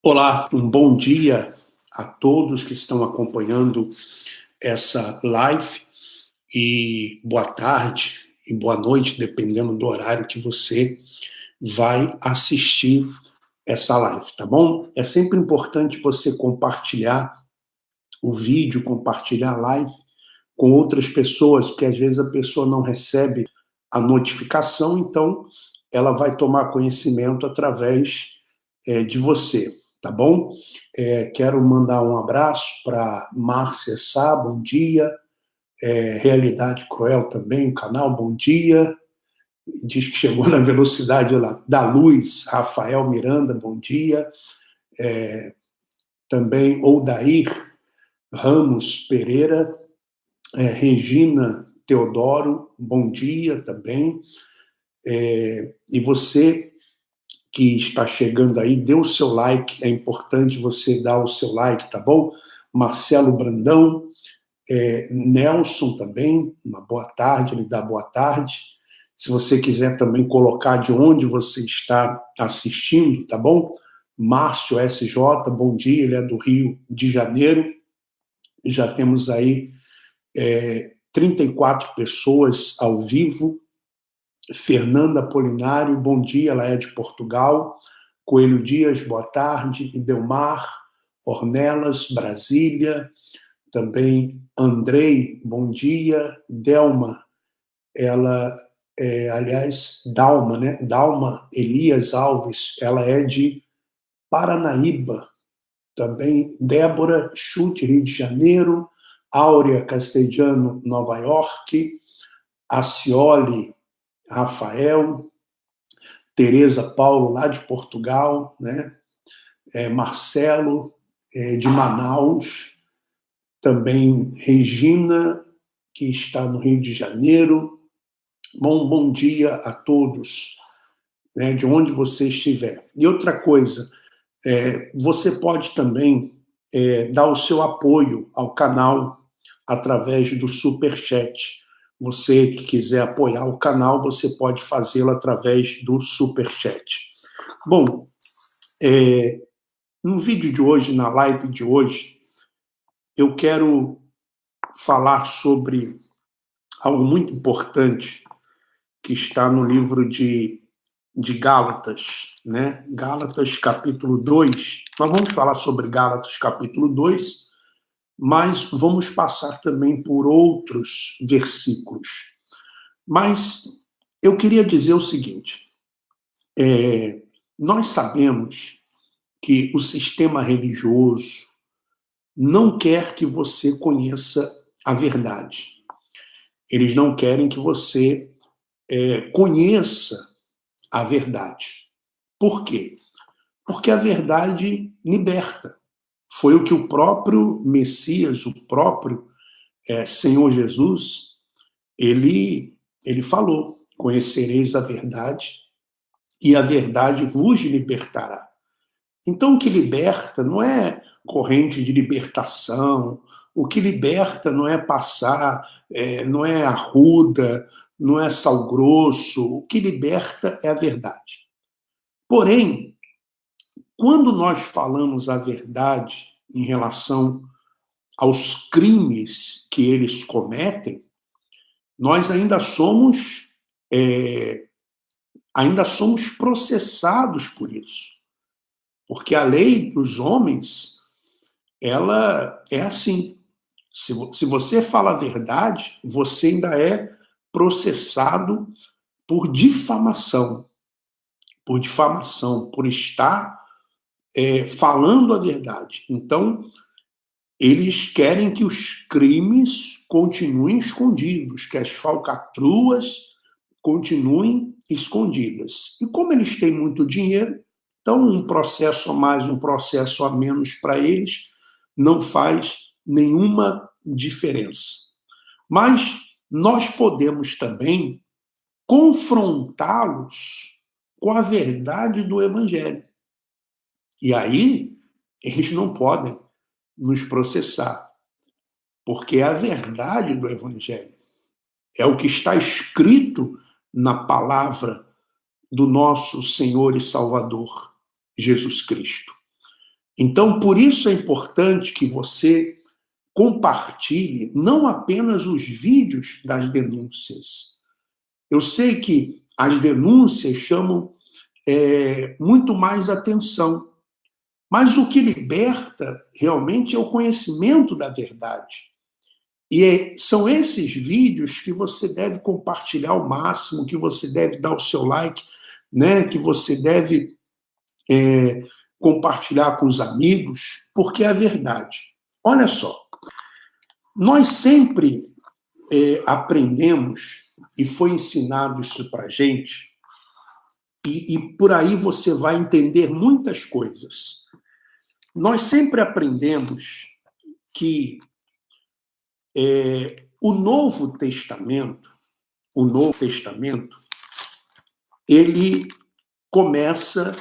Olá, um bom dia a todos que estão acompanhando essa live e boa tarde e boa noite, dependendo do horário que você vai assistir essa live, tá bom? É sempre importante você compartilhar o vídeo, compartilhar a live com outras pessoas, porque às vezes a pessoa não recebe a notificação, então ela vai tomar conhecimento através de você, tá bom? Quero mandar um abraço para Márcia Sá, bom dia. Realidade Cruel também, o canal, bom dia. Diz que chegou na velocidade da luz. Rafael Miranda, bom dia. Também Odair Ramos Pereira. Regina Teodoro, bom dia também. E você que está chegando aí, dê o seu like, é importante você dar o seu like, tá bom? Marcelo Brandão, Nelson também, uma boa tarde, ele dá boa tarde. Se você quiser também colocar de onde você está assistindo, tá bom? Márcio SJ, bom dia, ele é do Rio de Janeiro. Já temos aí 34 pessoas ao vivo. Fernanda Apolinário, bom dia, ela é de Portugal. Coelho Dias, boa tarde. Idelmar Ornelas, Brasília. Também Andrei, bom dia. Delma, ela aliás, Dalma, né? Dalma Elias Alves, ela é de Paranaíba. Também Débora Chute, Rio de Janeiro. Áurea Casteljano, Nova York. Acioli Rafael. Tereza Paulo, lá de Portugal, né? Marcelo, de Manaus. Também Regina, que está no Rio de Janeiro. Bom dia a todos, né, de onde você estiver. E outra coisa, você pode também dar o seu apoio ao canal através do Superchat. Você que quiser apoiar o canal, você pode fazê-lo através do Superchat. Bom, no vídeo de hoje, na live de hoje, eu quero falar sobre algo muito importante que está no livro de Gálatas, né? Gálatas capítulo 2. Nós vamos falar sobre Gálatas capítulo 2, mas vamos passar também por outros versículos. Mas eu queria dizer o seguinte, nós sabemos que o sistema religioso não quer que você conheça a verdade. Eles não querem que você conheça a verdade. Por quê? Porque a verdade liberta. Foi o que o próprio Messias, o próprio Senhor Jesus, ele falou: conhecereis a verdade e a verdade vos libertará. Então, o que liberta não é corrente de libertação, o que liberta não é passar, não é arruda, não é sal grosso, o que liberta é a verdade. Porém, quando nós falamos a verdade em relação aos crimes que eles cometem, nós ainda somos processados por isso. Porque a lei dos homens, ela é assim. Se você fala a verdade, você ainda é processado por difamação. Por estar falando a verdade. Então, eles querem que os crimes continuem escondidos, que as falcatruas continuem escondidas. E como eles têm muito dinheiro, então um processo a mais, um processo a menos para eles não faz nenhuma diferença. Mas nós podemos também confrontá-los com a verdade do Evangelho. E aí, eles não podem nos processar, porque é a verdade do Evangelho. É o que está escrito na palavra do nosso Senhor e Salvador, Jesus Cristo. Então, por isso é importante que você compartilhe não apenas os vídeos das denúncias. Eu sei que as denúncias chamam muito mais atenção, mas o que liberta realmente é o conhecimento da verdade. E são esses vídeos que você deve compartilhar ao máximo, que você deve dar o seu like, né? Que você deve compartilhar com os amigos, porque é a verdade. Olha só, nós sempre aprendemos, e foi ensinado isso para a gente, e por aí você vai entender muitas coisas. Nós sempre aprendemos que o Novo Testamento, ele começa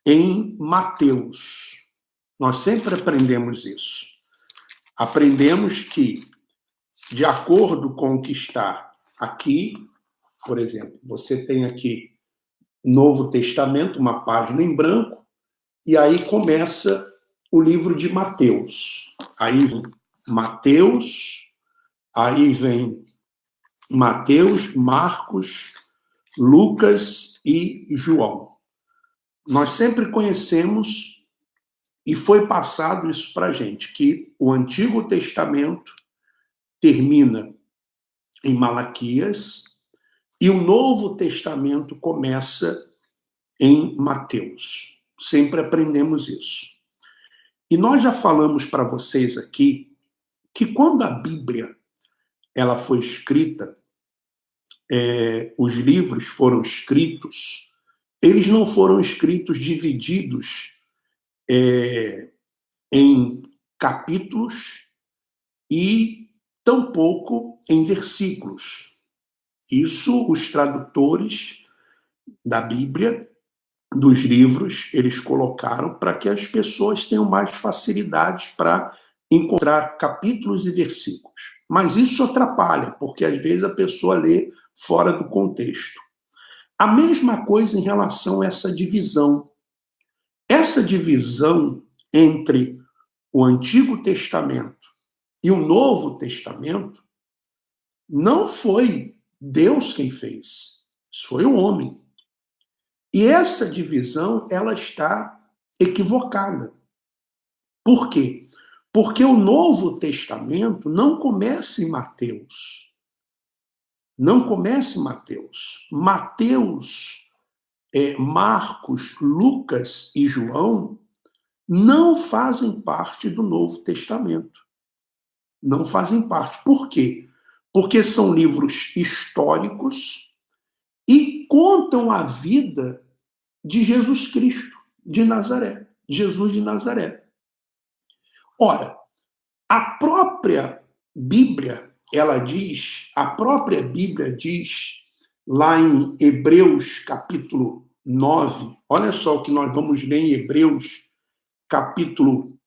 em Mateus. Nós sempre aprendemos isso. Aprendemos que, de acordo com o que está aqui, por exemplo, você tem aqui Novo Testamento, uma página em branco, e aí começa o livro de Mateus. Aí vem Mateus, Marcos, Lucas e João. Nós sempre conhecemos, e foi passado isso para a gente, que o Antigo Testamento termina em Malaquias e o Novo Testamento começa em Mateus. Sempre aprendemos isso. E nós já falamos para vocês aqui que quando a Bíblia ela foi escrita, os livros foram escritos, eles não foram escritos divididos em capítulos e tampouco em versículos. Isso os tradutores da Bíblia, dos livros, eles colocaram para que as pessoas tenham mais facilidades para encontrar capítulos e versículos. Mas isso atrapalha, porque às vezes a pessoa lê fora do contexto. A mesma coisa em relação a essa divisão. Essa divisão entre o Antigo Testamento e o Novo Testamento não foi Deus quem fez, isso foi o homem. E essa divisão, ela está equivocada. Por quê? Porque o Novo Testamento não começa em Mateus. Não começa em Mateus. Mateus, Marcos, Lucas e João não fazem parte do Novo Testamento. Não fazem parte. Por quê? Porque são livros históricos e contam a vida de Jesus Cristo, de Nazaré. Jesus de Nazaré. Ora, a própria Bíblia diz lá em Hebreus capítulo 9, olha só o que nós vamos ler em Hebreus capítulo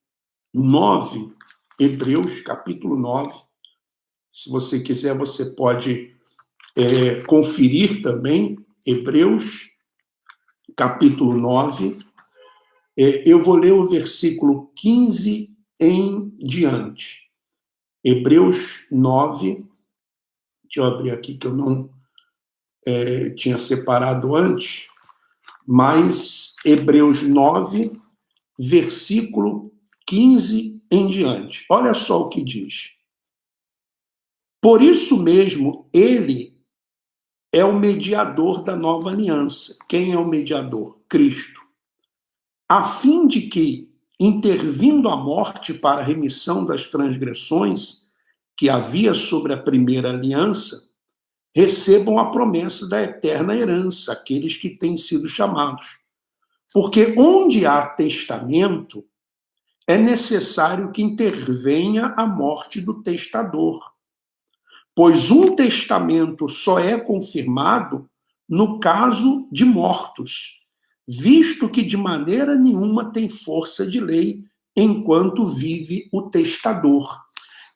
9, Hebreus capítulo 9, se você quiser você pode conferir também, Hebreus capítulo 9, eu vou ler o versículo 15 em diante. Hebreus 9, deixa eu abrir aqui que eu não tinha separado antes, mas Hebreus 9, versículo 15 em diante. Olha só o que diz. Por isso mesmo, ele é o mediador da nova aliança. Quem é o mediador? Cristo. A fim de que, intervindo a morte para a remissão das transgressões que havia sobre a primeira aliança, recebam a promessa da eterna herança, aqueles que têm sido chamados. Porque onde há testamento, é necessário que intervenha a morte do testador. Pois um testamento só é confirmado no caso de mortos, visto que de maneira nenhuma tem força de lei enquanto vive o testador.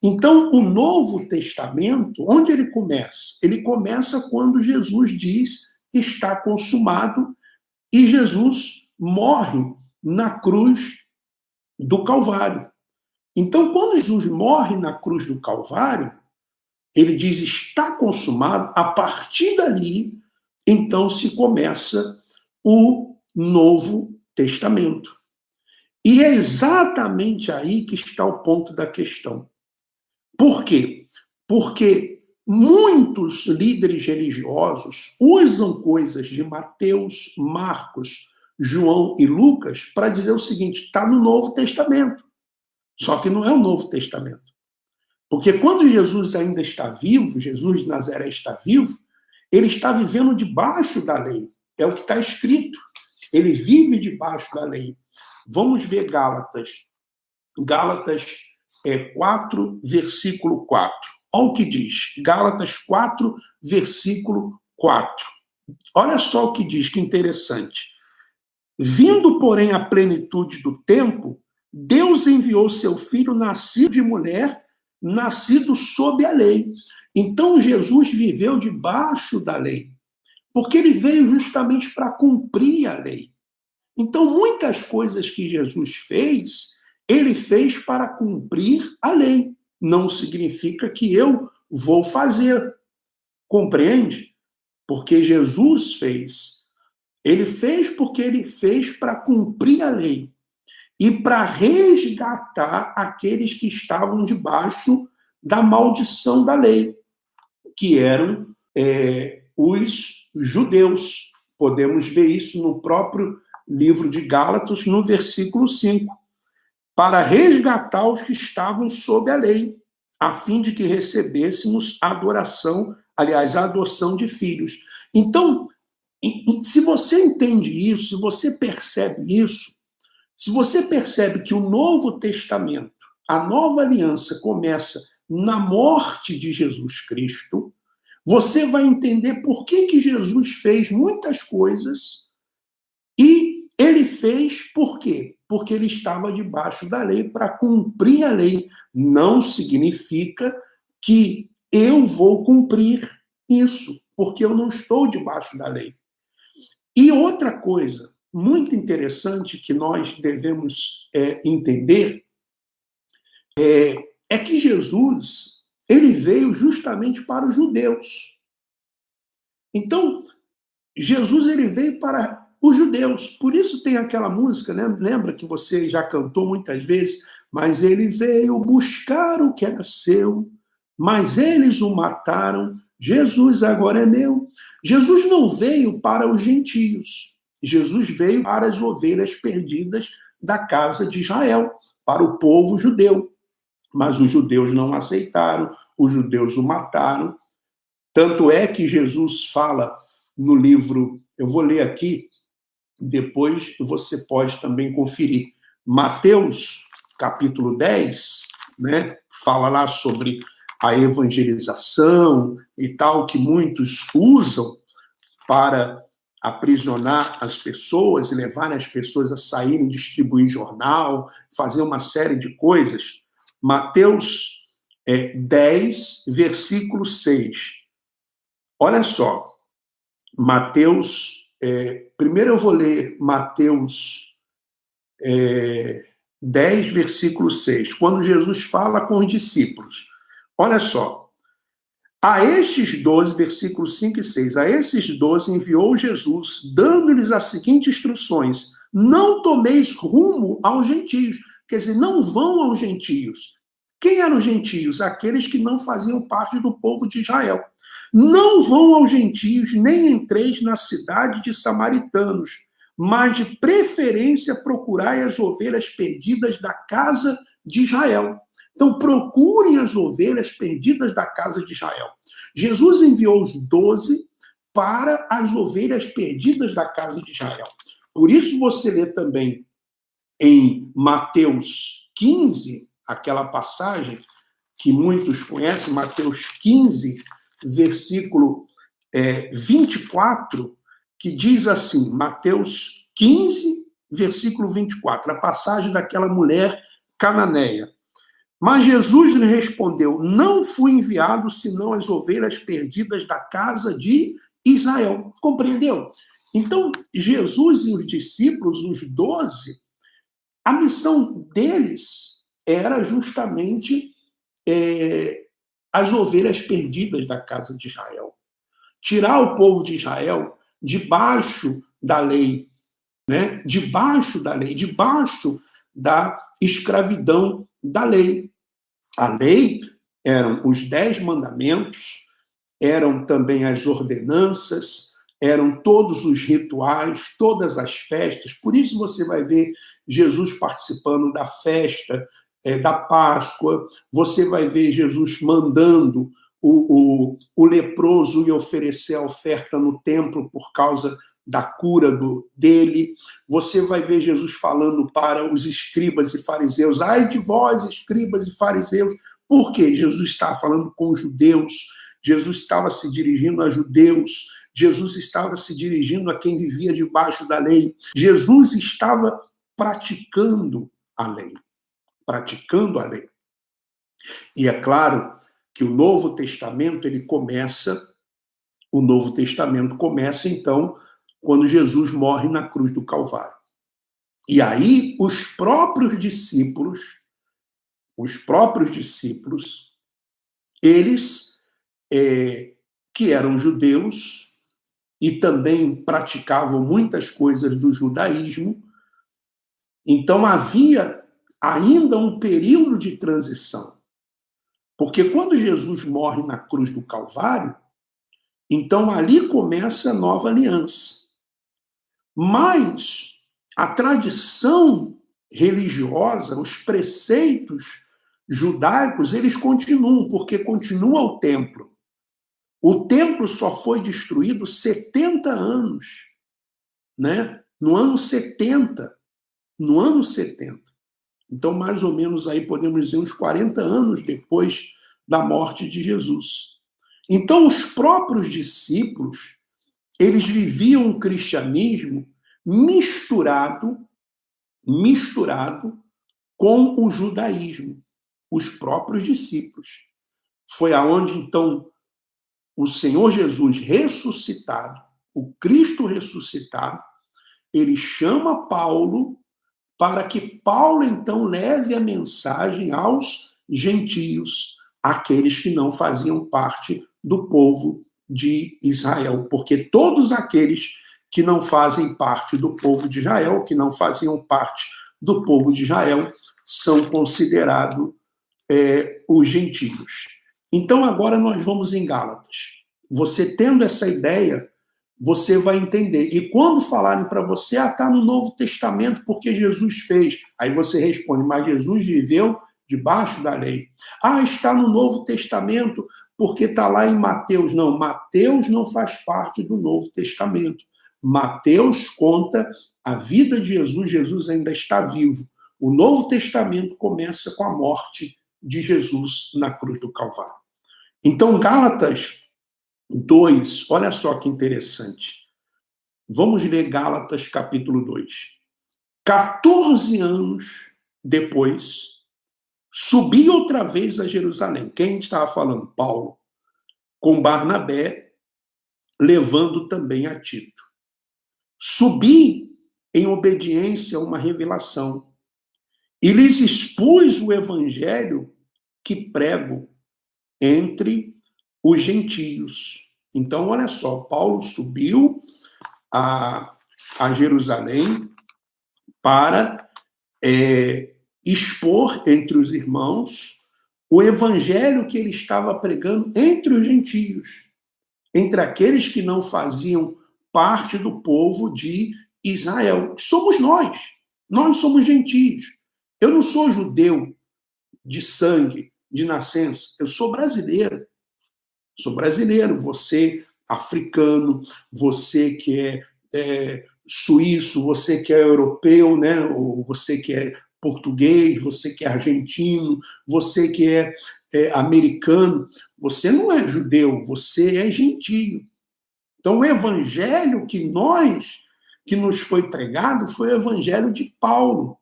Então, o Novo Testamento, onde ele começa? Ele começa quando Jesus diz está consumado e Jesus morre na cruz do Calvário. Então, quando Jesus morre na cruz do Calvário, ele diz, está consumado. A partir dali, então, se começa o Novo Testamento. E é exatamente aí que está o ponto da questão. Por quê? Porque muitos líderes religiosos usam coisas de Mateus, Marcos, João e Lucas para dizer o seguinte, está no Novo Testamento. Só que não é o Novo Testamento. Porque quando Jesus ainda está vivo, Jesus de Nazaré está vivo, ele está vivendo debaixo da lei. É o que está escrito. Ele vive debaixo da lei. Vamos ver Gálatas. Gálatas 4, versículo 4. Olha o que diz. Gálatas 4, versículo 4. Olha só o que diz, que interessante. Vindo, porém, a plenitude do tempo, Deus enviou seu filho nascido de mulher, nascido sob a lei. Então, Jesus viveu debaixo da lei, porque ele veio justamente para cumprir a lei. Então, muitas coisas que Jesus fez, ele fez para cumprir a lei. Não significa que eu vou fazer. Compreende? Porque Jesus fez. Ele fez porque ele fez para cumprir a lei e para resgatar aqueles que estavam debaixo da maldição da lei, que eram os judeus. Podemos ver isso no próprio livro de Gálatas, no versículo 5. Para resgatar os que estavam sob a lei, a fim de que recebêssemos a adoração, aliás, a adoção de filhos. Então, se você entende isso, se você percebe isso, se você percebe que o Novo Testamento, a nova aliança, começa na morte de Jesus Cristo, você vai entender por que Jesus fez muitas coisas e ele fez por quê? Porque ele estava debaixo da lei para cumprir a lei. Não significa que eu vou cumprir isso, porque eu não estou debaixo da lei. E outra coisa muito interessante que nós devemos entender é que Jesus, ele veio justamente para os judeus. Então, Jesus ele veio para os judeus. Por isso tem aquela música, né? Lembra que você já cantou muitas vezes? Mas ele veio buscar o que era seu, mas eles o mataram. Jesus agora é meu. Jesus não veio para os gentios. Jesus veio para as ovelhas perdidas da casa de Israel, para o povo judeu. Mas os judeus não aceitaram, os judeus o mataram. Tanto é que Jesus fala no livro, eu vou ler aqui, depois você pode também conferir. Mateus, capítulo 10, né, fala lá sobre a evangelização e tal, que muitos usam para aprisionar as pessoas e levar as pessoas a saírem, distribuir jornal, fazer uma série de coisas. Mateus 10, versículo 6. Olha só, Mateus, primeiro eu vou ler Mateus 10, versículo 6, quando Jesus fala com os discípulos. Olha só, a estes 12, versículos 5 e 6, a esses 12 enviou Jesus, dando-lhes as seguintes instruções: não tomeis rumo aos gentios, quer dizer, não vão aos gentios. Quem eram os gentios? Aqueles que não faziam parte do povo de Israel. Não vão aos gentios, nem entreis na cidade de samaritanos, mas de preferência procurai as ovelhas perdidas da casa de Israel. Então, procurem as ovelhas perdidas da casa de Israel. Jesus enviou os 12 para as ovelhas perdidas da casa de Israel. Por isso você lê também em Mateus 15, aquela passagem que muitos conhecem, Mateus 15, versículo 24, que diz assim, Mateus 15, versículo 24, a passagem daquela mulher cananeia. Mas Jesus lhe respondeu: não fui enviado senão as ovelhas perdidas da casa de Israel. Compreendeu? Então, Jesus e os discípulos, os 12, A missão deles era justamente as ovelhas perdidas da casa de Israel. Tirar o povo de Israel debaixo da lei, né? Debaixo da lei, debaixo da escravidão da lei. A lei eram os 10 mandamentos, eram também as ordenanças, eram todos os rituais, todas as festas. Por isso você vai ver Jesus participando da festa da Páscoa, você vai ver Jesus mandando o leproso ir oferecer a oferta no templo por causa da cura dele. Você vai ver Jesus falando para os escribas e fariseus: ai de vós, escribas e fariseus. Por quê? Jesus estava falando com os judeus, Jesus estava se dirigindo a judeus, Jesus estava se dirigindo a quem vivia debaixo da lei. Jesus estava praticando a lei. Praticando a lei. E é claro que o Novo Testamento, o Novo Testamento começa, então, quando Jesus morre na cruz do Calvário. E aí, os próprios discípulos, eles, que eram judeus e também praticavam muitas coisas do judaísmo, então havia ainda um período de transição. Porque quando Jesus morre na cruz do Calvário, então ali começa a nova aliança. Mas a tradição religiosa, os preceitos judaicos, eles continuam, porque continua o templo. O templo só foi destruído 70 anos, né? No ano 70. No ano 70. Então, mais ou menos aí podemos dizer uns 40 anos depois da morte de Jesus. Então, os próprios discípulos, eles viviam um cristianismo misturado com o judaísmo. Os próprios discípulos. Foi aonde, então, o Senhor Jesus ressuscitado, o Cristo ressuscitado, ele chama Paulo para que Paulo, então, leve a mensagem aos gentios, aqueles que não faziam parte do povo de Israel. Porque todos aqueles que não fazem parte do povo de Israel, que não faziam parte do povo de Israel, são considerados os gentios. Então, agora nós vamos em Gálatas. Você tendo essa ideia, você vai entender. E quando falarem para você, está no Novo Testamento porque Jesus fez. Aí você responde, mas Jesus viveu debaixo da lei. Está no Novo Testamento porque está lá em Mateus. Não, Mateus não faz parte do Novo Testamento. Mateus conta a vida de Jesus, Jesus ainda está vivo. O Novo Testamento começa com a morte de Jesus na cruz do Calvário. Então, Gálatas 2, olha só que interessante. Vamos ler Gálatas capítulo 2. 14 anos depois, subi outra vez a Jerusalém. Quem estava falando? Paulo. Com Barnabé, levando também a Tito. Subi em obediência a uma revelação e lhes expus o evangelho que prego entre os gentios. Então, olha só, Paulo subiu a Jerusalém para expor entre os irmãos o evangelho que ele estava pregando entre os gentios, entre aqueles que não faziam parte do povo de Israel. Somos nós somos gentios. Eu não sou judeu de sangue, de nascença, eu sou brasileiro. Sou brasileiro, você africano, você que é suíço, você que é europeu, né? Ou você que é português, você que é argentino, você que é americano, você não é judeu, você é gentio. Então, o evangelho que nos foi pregado foi o evangelho de Paulo.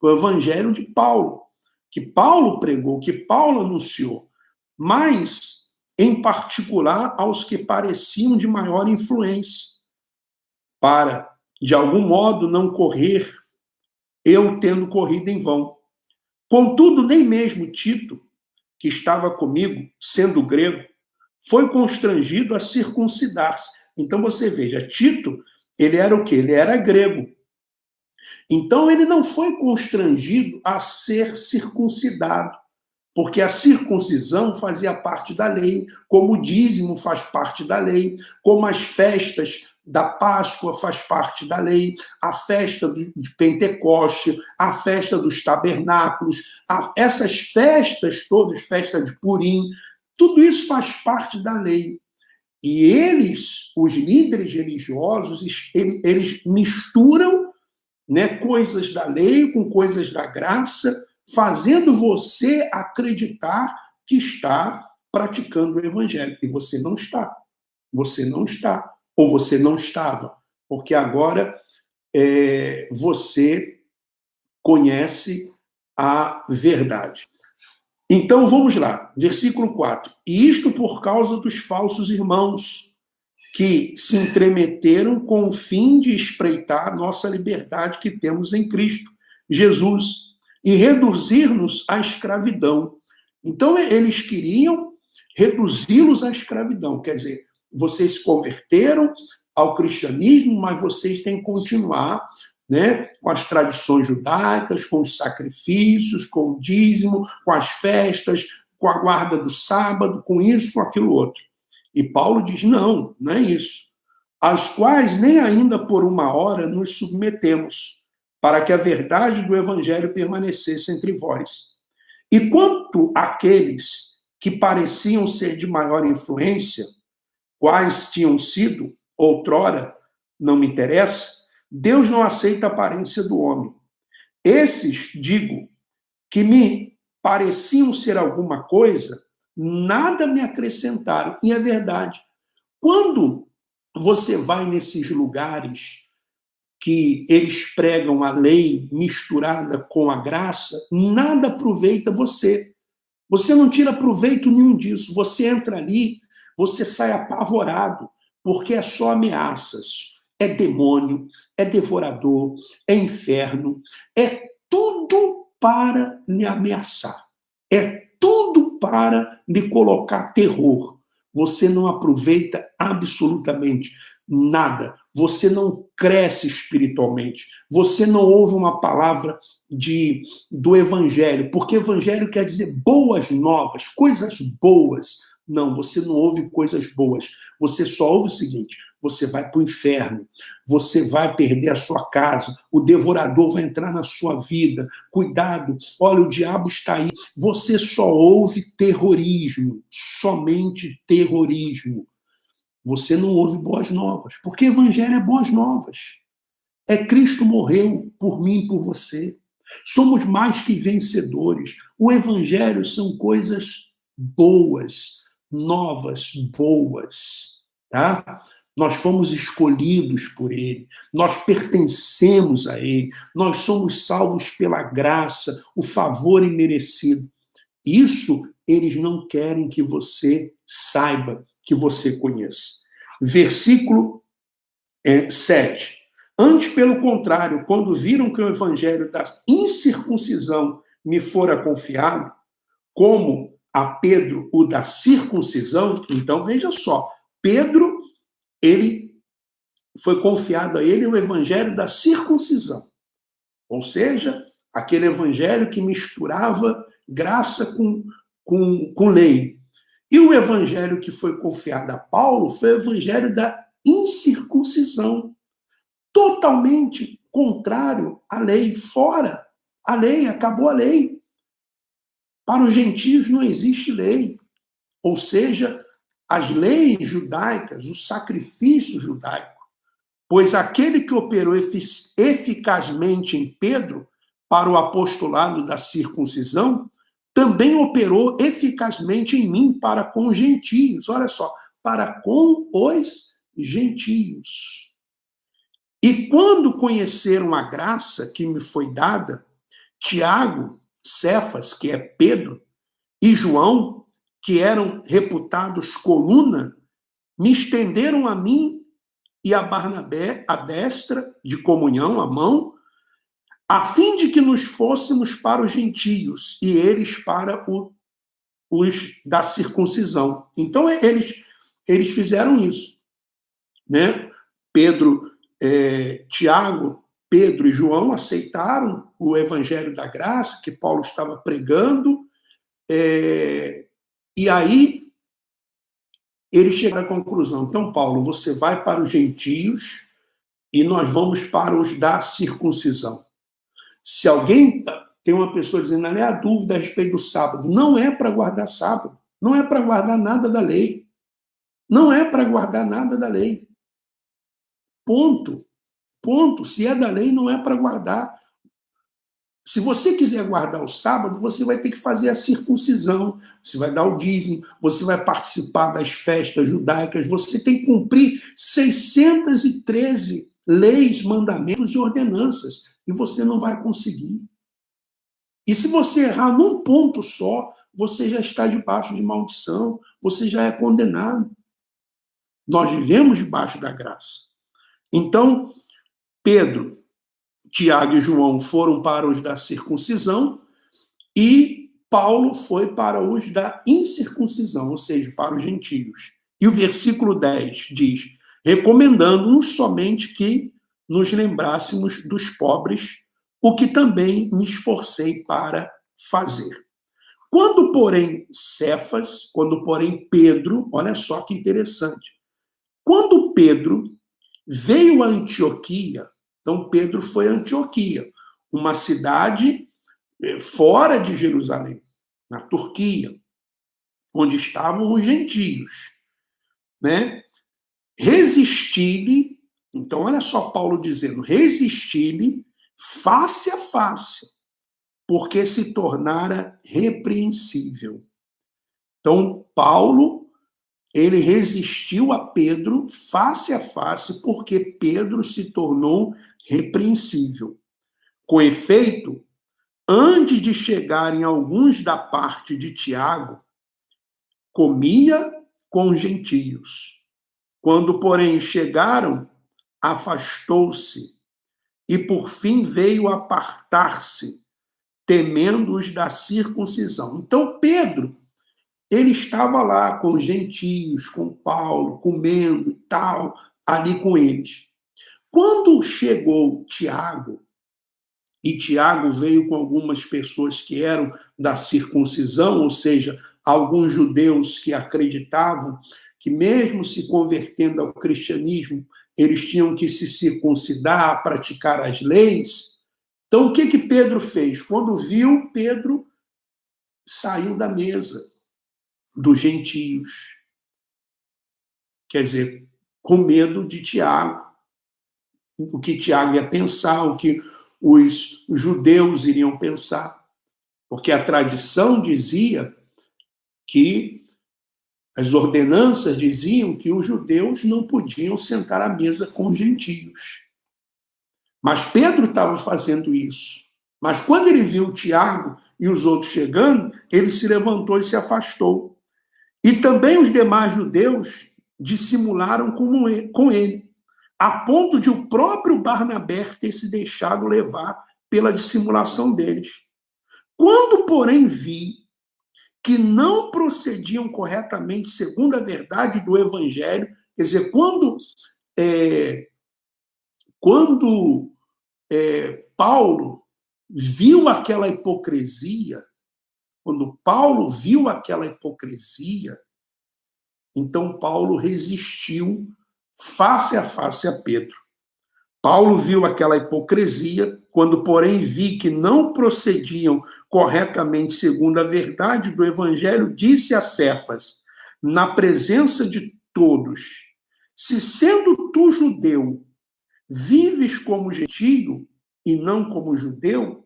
O evangelho de Paulo, que Paulo pregou, que Paulo anunciou. Mas, em particular, aos que pareciam de maior influência, para, de algum modo, não correr eu tendo corrido em vão. Contudo, nem mesmo Tito, que estava comigo, sendo grego, foi constrangido a circuncidar-se. Então você veja, Tito, ele era o quê? Ele era grego. Então ele não foi constrangido a ser circuncidado, porque a circuncisão fazia parte da lei, como o dízimo faz parte da lei, como as festas da Páscoa faz parte da lei, a festa de Pentecoste, a festa dos tabernáculos, essas festas todas, festa de Purim, tudo isso faz parte da lei. E eles, os líderes religiosos, eles misturam, né, coisas da lei com coisas da graça, fazendo você acreditar que está praticando o evangelho. E você não está. Você não está. Ou você não estava. Porque agora você conhece a verdade. Então, vamos lá. Versículo 4. E isto por causa dos falsos irmãos, que se entremeteram com o fim de espreitar a nossa liberdade que temos em Cristo Jesus e reduzir-nos à escravidão. Então, eles queriam reduzi-los à escravidão. Quer dizer, vocês se converteram ao cristianismo, mas vocês têm que continuar, né, com as tradições judaicas, com os sacrifícios, com o dízimo, com as festas, com a guarda do sábado, com isso, com aquilo outro. E Paulo diz, não, não é isso. Às quais nem ainda por uma hora nos submetemos, para que a verdade do evangelho permanecesse entre vós. E quanto àqueles que pareciam ser de maior influência, quais tinham sido, outrora, não me interessa, Deus não aceita a aparência do homem. Esses, digo, que me pareciam ser alguma coisa, nada me acrescentaram. E é verdade. Quando você vai nesses lugares que eles pregam a lei misturada com a graça, nada aproveita você. Você não tira proveito nenhum disso. Você entra ali, você sai apavorado, porque é só ameaças. É demônio, é devorador, é inferno, é tudo para lhe ameaçar. É tudo para lhe colocar terror. Você não aproveita absolutamente nada. Você não cresce espiritualmente. Você não ouve uma palavra do evangelho, porque evangelho quer dizer boas novas, coisas boas. Não, você não ouve coisas boas. Você só ouve o seguinte: você vai para o inferno, você vai perder a sua casa, o devorador vai entrar na sua vida, cuidado, olha, o diabo está aí. Você só ouve terrorismo, somente terrorismo. Você não ouve boas novas, porque evangelho é boas novas. É Cristo morreu por mim e por você. Somos mais que vencedores. O evangelho são coisas boas, novas, boas, tá? Nós fomos escolhidos por Ele, nós pertencemos a Ele, nós somos salvos pela graça, o favor imerecido. Isso eles não querem que você saiba, que você conheça. Versículo 7. Antes, pelo contrário, quando viram que o evangelho da incircuncisão me fora confiado, como a Pedro o da circuncisão, então veja só, Pedro, ele foi confiado a ele o evangelho da circuncisão, ou seja, aquele evangelho que misturava graça com lei. E o evangelho que foi confiado a Paulo foi o evangelho da incircuncisão, totalmente contrário à lei, fora a lei, acabou a lei. Para os gentios não existe lei, ou seja, as leis judaicas, o sacrifício judaico, pois aquele que operou eficazmente em Pedro para o apostolado da circuncisão, também operou eficazmente em mim para com os gentios. Olha só, para com os gentios. E quando conheceram a graça que me foi dada, Tiago, Cefas, que é Pedro, e João, que eram reputados coluna, me estenderam a mim e a Barnabé a destra de comunhão, a mão, a fim de que nos fôssemos para os gentios e eles para os da circuncisão. Então, eles fizeram isso, né? Tiago, Pedro e João aceitaram o evangelho da graça que Paulo estava pregando, e aí eles chegaram à conclusão. Então, Paulo, você vai para os gentios e nós vamos para os da circuncisão. Se alguém tem uma pessoa dizendo, não é a dúvida a respeito do sábado, não é para guardar sábado, não é para guardar nada da lei. Não é para guardar nada da lei. Ponto. Ponto. Se é da lei, não é para guardar. Se você quiser guardar o sábado, você vai ter que fazer a circuncisão, você vai dar o dízimo, você vai participar das festas judaicas, você tem que cumprir 613 leis, mandamentos e ordenanças, e você não vai conseguir. E se você errar num ponto só, você já está debaixo de maldição, você já é condenado. Nós vivemos debaixo da graça. Então, Pedro, Tiago e João foram para os da circuncisão e Paulo foi para os da incircuncisão, ou seja, para os gentios. E o versículo 10 diz, recomendando-nos somente que nos lembrássemos dos pobres, o que também me esforcei para fazer. Quando, porém, Pedro, olha só que interessante, quando Pedro veio a Antioquia, então Pedro foi a Antioquia, uma cidade fora de Jerusalém, na Turquia, onde estavam os gentios, né? Resisti-lhe, então olha só Paulo dizendo, resisti-lhe face a face, porque se tornara repreensível. Então Paulo, ele resistiu a Pedro face a face, porque Pedro se tornou repreensível. Com efeito, antes de chegarem alguns da parte de Tiago, comia com os gentios. Quando, porém, chegaram, afastou-se e, por fim, veio apartar-se, temendo os da circuncisão. Então, Pedro, ele estava lá com os gentios, com Paulo, comendo e tal, ali com eles. Quando chegou Tiago, e Tiago veio com algumas pessoas que eram da circuncisão, ou seja, alguns judeus que acreditavam que mesmo se convertendo ao cristianismo, eles tinham que se circuncidar, praticar as leis. Então, o que Pedro fez? Quando viu, Pedro saiu da mesa dos gentios. Quer dizer, com medo de Tiago, o que Tiago ia pensar, o que os judeus iriam pensar, porque a tradição dizia que as ordenanças diziam que os judeus não podiam sentar à mesa com os gentios. Mas Pedro estava fazendo isso. Mas quando ele viu Tiago e os outros chegando, ele se levantou e se afastou. E também os demais judeus dissimularam com ele, a ponto de o próprio Barnabé ter se deixado levar pela dissimulação deles. Quando, porém, vi que não procediam corretamente segundo a verdade do Evangelho, quer dizer, quando Paulo viu aquela hipocrisia, então Paulo resistiu face a face a Pedro. Paulo viu aquela hipocrisia, quando, porém, vi que não procediam corretamente segundo a verdade do Evangelho, disse a Cefas, na presença de todos, se sendo tu judeu, vives como gentio e não como judeu,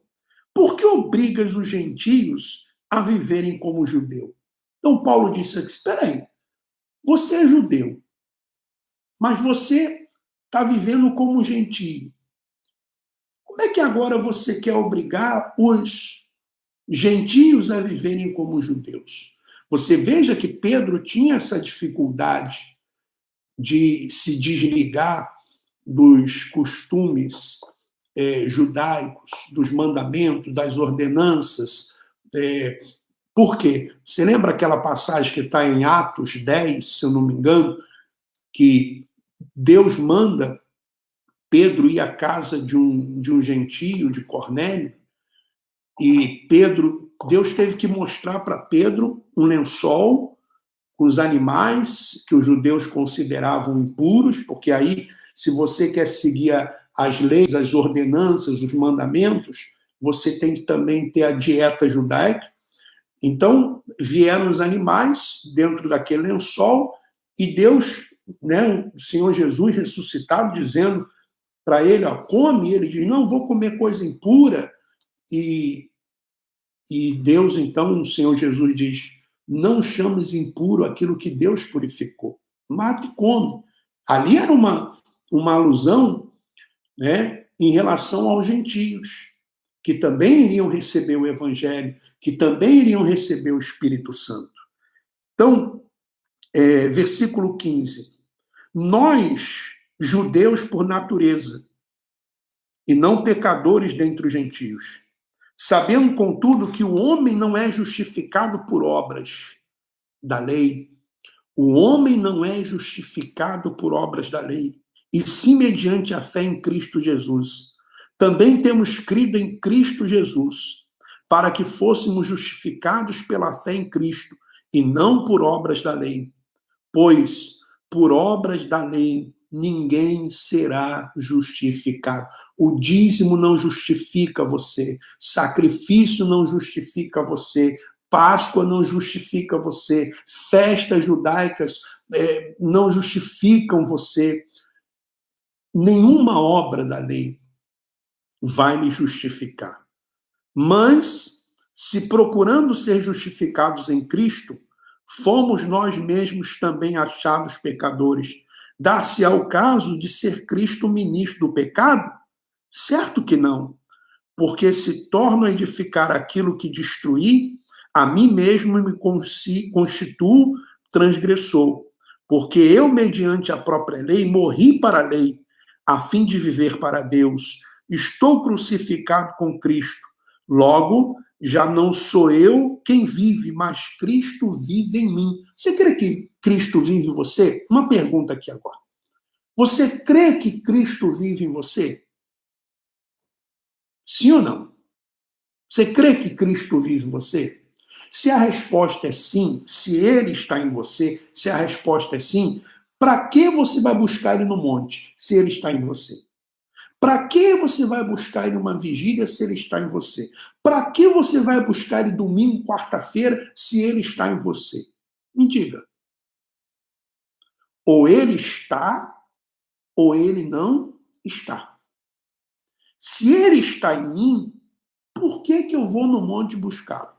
por que obrigas os gentios a viverem como judeu? Então Paulo disse aqui, espera aí, você é judeu, mas você está vivendo como gentio. Como é que agora você quer obrigar os gentios a viverem como judeus? Você veja que Pedro tinha essa dificuldade de se desligar dos costumes judaicos, dos mandamentos, das ordenanças. Por quê? Você lembra aquela passagem que está em Atos 10, se eu não me engano, que Deus manda Pedro ir à casa de um gentio, de Cornélio, e Deus teve que mostrar para Pedro um lençol com os animais que os judeus consideravam impuros, porque aí, se você quer seguir as leis, as ordenanças, os mandamentos, você tem que também ter a dieta judaica. Então, vieram os animais dentro daquele lençol e Deus, né, o Senhor Jesus ressuscitado, dizendo para ele, ó, come, ele diz, não, vou comer coisa impura. E Deus, então, o Senhor Jesus diz, não chames impuro aquilo que Deus purificou. Mata e come. Ali era uma alusão, né, em relação aos gentios, que também iriam receber o Evangelho, que também iriam receber o Espírito Santo. Então, versículo 15. Nós, judeus por natureza, e não pecadores dentre os gentios, sabendo, contudo, que o homem não é justificado por obras da lei. O homem não é justificado por obras da lei, e sim mediante a fé em Cristo Jesus. Também temos crido em Cristo Jesus, para que fôssemos justificados pela fé em Cristo, e não por obras da lei. Pois, por obras da lei, ninguém será justificado. O dízimo não justifica você, sacrifício não justifica você, Páscoa não justifica você, festas judaicas não justificam você. Nenhuma obra da lei vai me justificar. Mas, se procurando ser justificados em Cristo, fomos nós mesmos também achados pecadores. Dar-se-á o caso de ser Cristo ministro do pecado? Certo que não, porque se torno a edificar aquilo que destruí, a mim mesmo me constituo transgressor, porque eu, mediante a própria lei, morri para a lei, a fim de viver para Deus. Estou crucificado com Cristo. Logo, já não sou eu quem vive, mas Cristo vive em mim. Você crê que Cristo vive em você? Uma pergunta aqui agora. Você crê que Cristo vive em você? Sim ou não? Você crê que Cristo vive em você? Se a resposta é sim, se ele está em você, se a resposta é sim, para que você vai buscar ele no monte, se ele está em você? Para que você vai buscar ele numa vigília, se ele está em você? Para que você vai buscar ele domingo, quarta-feira, se ele está em você? Me diga. Ou ele está, ou ele não está. Se ele está em mim, por que eu vou no monte buscá-lo?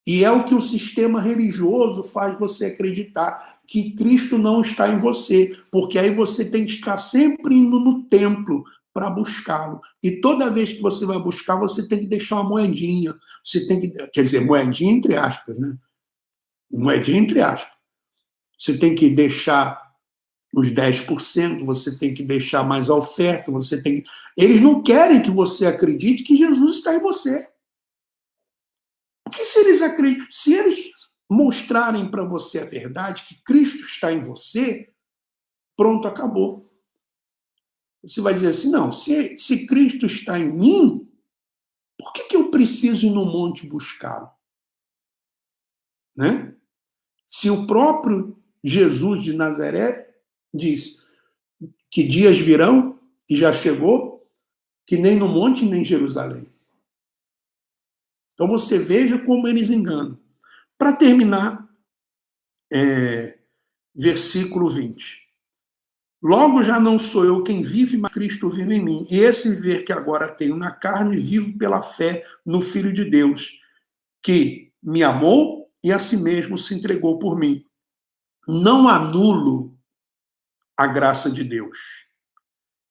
E é o que o sistema religioso faz você acreditar, que Cristo não está em você, porque aí você tem que estar sempre indo no templo para buscá-lo. E toda vez que você vai buscar, você tem que deixar uma moedinha. Você tem que, quer dizer, moedinha entre aspas, né? Moedinha entre aspas. Você tem que deixar os 10%, você tem que deixar mais a oferta, você tem que... Eles não querem que você acredite que Jesus está em você. Porque se eles acreditam, se eles mostrarem para você a verdade, que Cristo está em você, pronto, acabou. Você vai dizer assim, não, se Cristo está em mim, por que eu preciso ir no monte buscá-lo? Né? Se o próprio Jesus de Nazaré diz que dias virão, e já chegou, que nem no monte nem em Jerusalém. Então você veja como eles enganam. Para terminar, versículo 20. Logo já não sou eu quem vive, mas Cristo vive em mim. E esse viver que agora tenho na carne, vivo pela fé no Filho de Deus, que me amou e a si mesmo se entregou por mim. Não anulo a graça de Deus.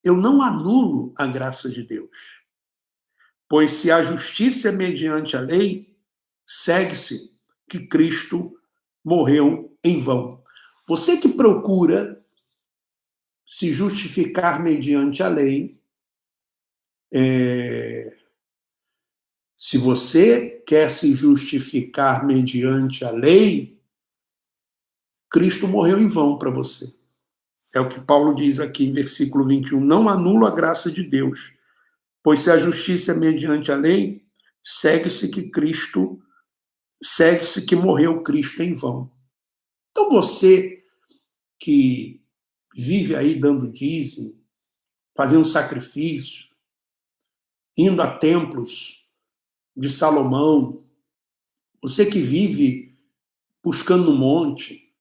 Eu não anulo a graça de Deus. Pois se a justiça é mediante a lei, segue-se que Cristo morreu em vão. Você que procura se justificar mediante a lei, Se você quer se justificar mediante a lei, Cristo morreu em vão para você. É o que Paulo diz aqui em versículo 21. Não anulo a graça de Deus, pois se a justiça é mediante a lei, segue-se que morreu Cristo em vão. Então você que vive aí dando dízimo, fazendo sacrifício, indo a templos de Salomão, você que vive buscando no monte,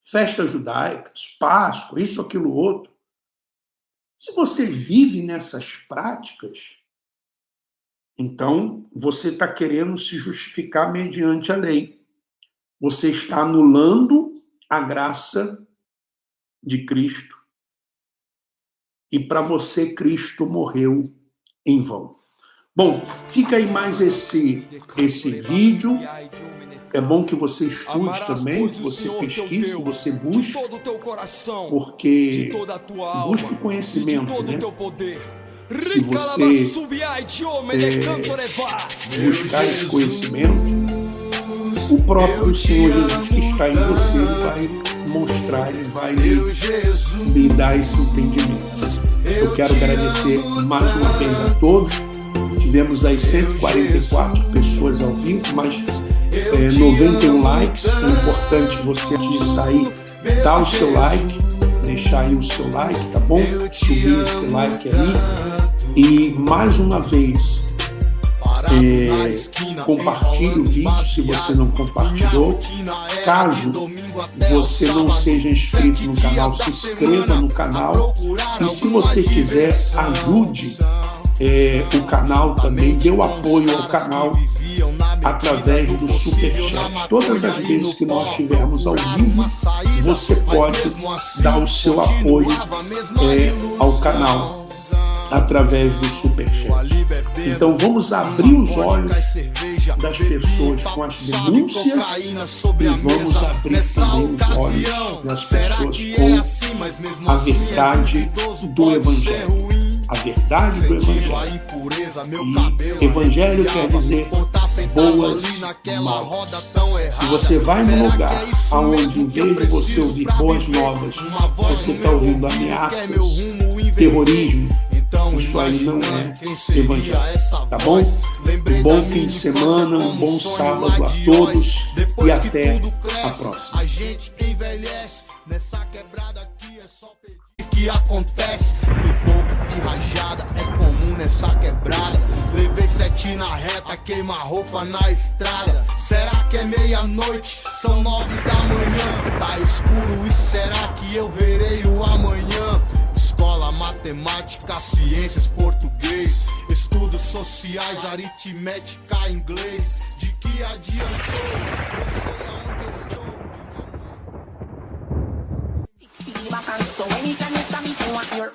festas judaicas, Páscoa, isso, aquilo, outro. Se você vive nessas práticas, então você está querendo se justificar mediante a lei. Você está anulando a graça de Cristo. E para você, Cristo morreu em vão. Bom, fica aí mais esse vídeo. É bom que você estude também, que você pesquise, que você busque, porque busque conhecimento, né? Se você buscar esse conhecimento, o próprio Senhor Jesus que está em você vai mostrar, ele vai me dar esse entendimento. Eu quero agradecer mais uma vez a todos. Tivemos aí 144 pessoas ao vivo, mas 91 likes. É importante você, antes de sair, dar o seu like, deixar aí o seu like, tá bom? Subir esse like aí. E mais uma vez, compartilhe o vídeo se você não compartilhou. Caso você não seja inscrito no canal, se inscreva no canal. E se você quiser, ajude o canal também, dê o apoio ao canal através do Superchat. Todas as vezes que nós estivermos ao vivo, você pode dar o seu apoio ao canal através do Superchat. Então vamos abrir os olhos das pessoas com as denúncias e vamos abrir também os olhos das pessoas com a verdade do Evangelho. A verdade do Evangelho. E Evangelho quer dizer boas novas. Se você vai num lugar onde, em vez de você ouvir boas novas, você está ouvindo ameaças, terrorismo, isso aí não é Evangelho. Tá bom? Um bom fim de semana, um bom sábado a todos e até a próxima. Que acontece, pipoco e rajada é comum nessa quebrada. Levei 7 na reta, queima roupa na estrada. Será que é meia-noite? São 9 da manhã. Tá escuro e será que eu verei o amanhã? Escola, matemática, ciências, português, estudos sociais, aritmética, inglês. De que adiantou? Não sei aonde estou. So anytime you stop me, you want your